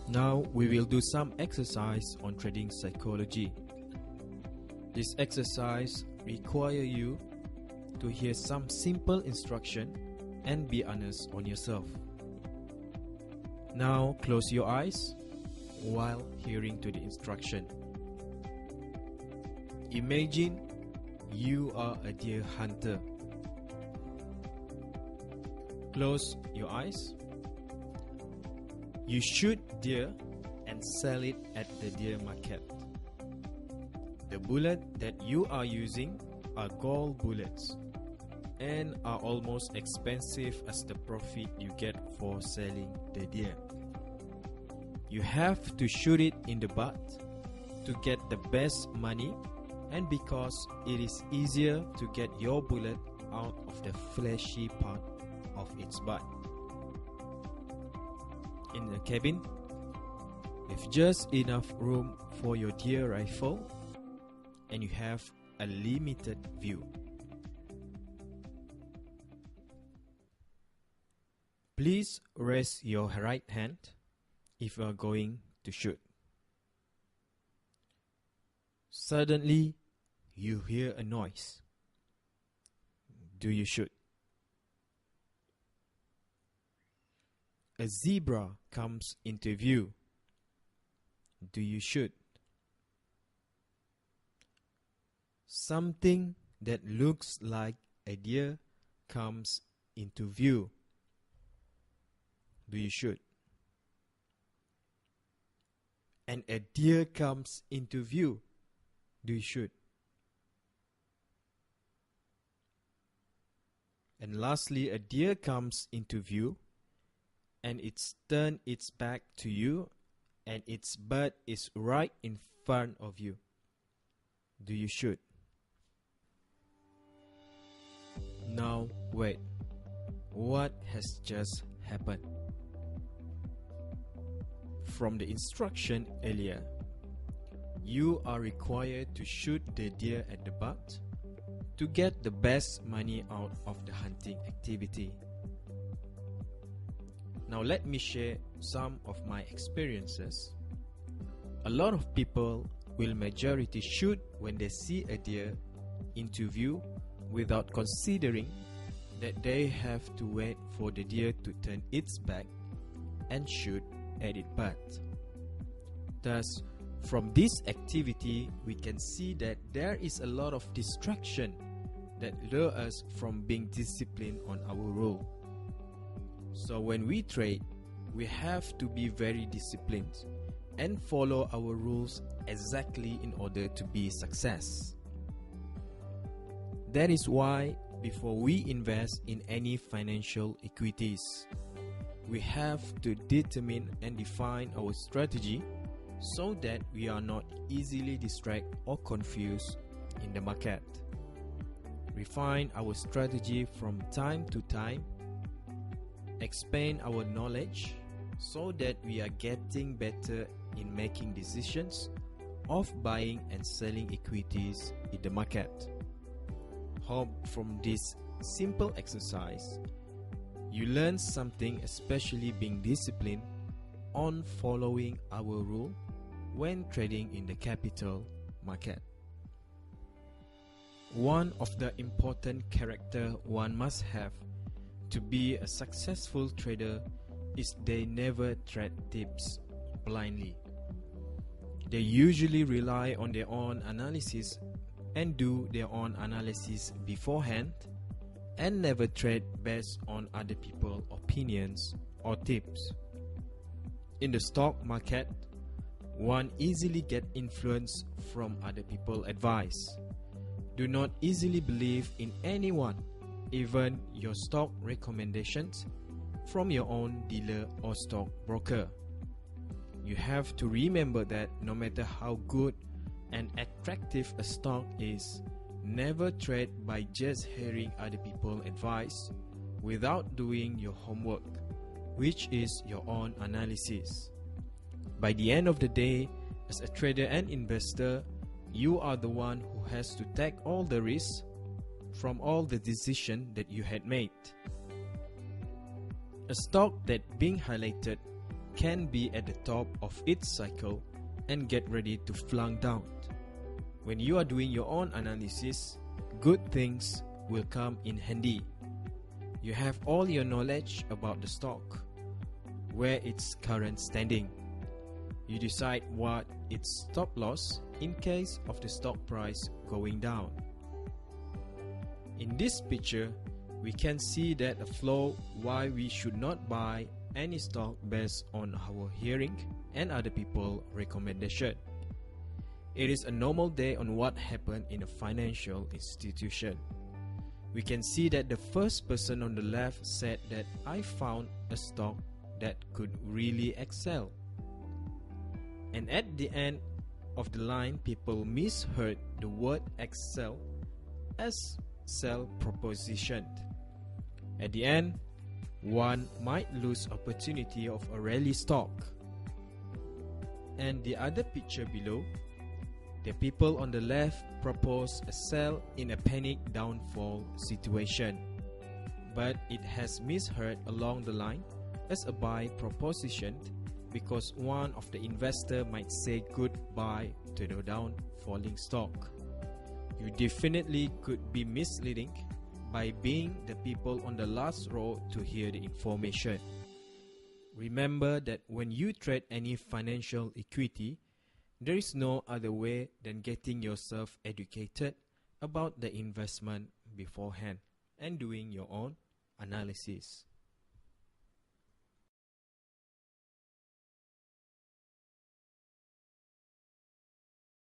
Now we will do some exercise on trading psychology. This exercise requires you to hear some simple instruction and be honest on yourself. Now close your eyes while hearing to the instruction. Imagine you are a deer hunter. Close your eyes. You shoot deer and sell it at the deer market. The bullet that you are using are gold bullets and are almost expensive as the profit you get for selling the deer. You have to shoot it in the butt to get the best money, and because it is easier to get your bullet out of the fleshy part of its butt. In the cabin, with just enough room for your deer rifle, and you have a limited view. Please raise your right hand if you are going to shoot. Suddenly, you hear a noise. Do you shoot? A zebra comes into view. Do you shoot? Something that looks like a deer comes into view. Do you shoot? And a deer comes into view. Do you shoot? And lastly, a deer comes into view and it's turned its back to you and its butt is right in front of you. Do you shoot? Now wait, what has just happened? From the instruction earlier, you are required to shoot the deer at the butt to get the best money out of the hunting activity. Now let me share some of my experiences. A lot of people will majority shoot when they see a deer into view without considering that they have to wait for the deer to turn its back and shoot at its butt. Thus, from this activity, we can see that there is a lot of distraction that lure us from being disciplined on our rule. So when we trade, we have to be very disciplined and follow our rules exactly in order to be success. That is why before we invest in any financial equities, we have to determine and define our strategy so that we are not easily distracted or confused in the market. Refine our strategy from time to time, expand our knowledge so that we are getting better in making decisions of buying and selling equities in the market. Hope from this simple exercise you learn something, especially being disciplined on following our rule when trading in the capital market. One of the important character one must have to be a successful trader is they never trade tips blindly. They usually rely on their own analysis and do their own analysis beforehand and never trade based on other people's opinions or tips. In the stock market, one easily get influence from other people's advice. Do not easily believe in anyone, even your stock recommendations from your own dealer or stock broker. You have to remember that no matter how good and attractive a stock is, never trade by just hearing other people's advice without doing your homework, which is your own analysis. By the end of the day, as a trader and investor, you are the one who has to take all the risks from all the decisions that you had made. A stock that being highlighted can be at the top of its cycle and get ready to flung down. When you are doing your own analysis, good things will come in handy. You have all your knowledge about the stock, where its current standing. You decide what its stop loss in case of the stock price going down. In this picture, we can see that a flow why we should not buy any stock based on our hearing and other people's recommendation. It is a normal day on what happened in a financial institution. We can see that the first person on the left said that I found a stock that could really excel. And at the end of the line, people misheard the word excel as sell proposition. At the end, one might lose opportunity of a rally stock. And the other picture below, the people on the left propose a sell in a panic downfall situation, but it has misheard along the line as a buy proposition because one of the investor might say goodbye to the down falling stock. You definitely could be misleading by being the people on the last row to hear the information. Remember that when you trade any financial equity, there is no other way than getting yourself educated about the investment beforehand and doing your own analysis.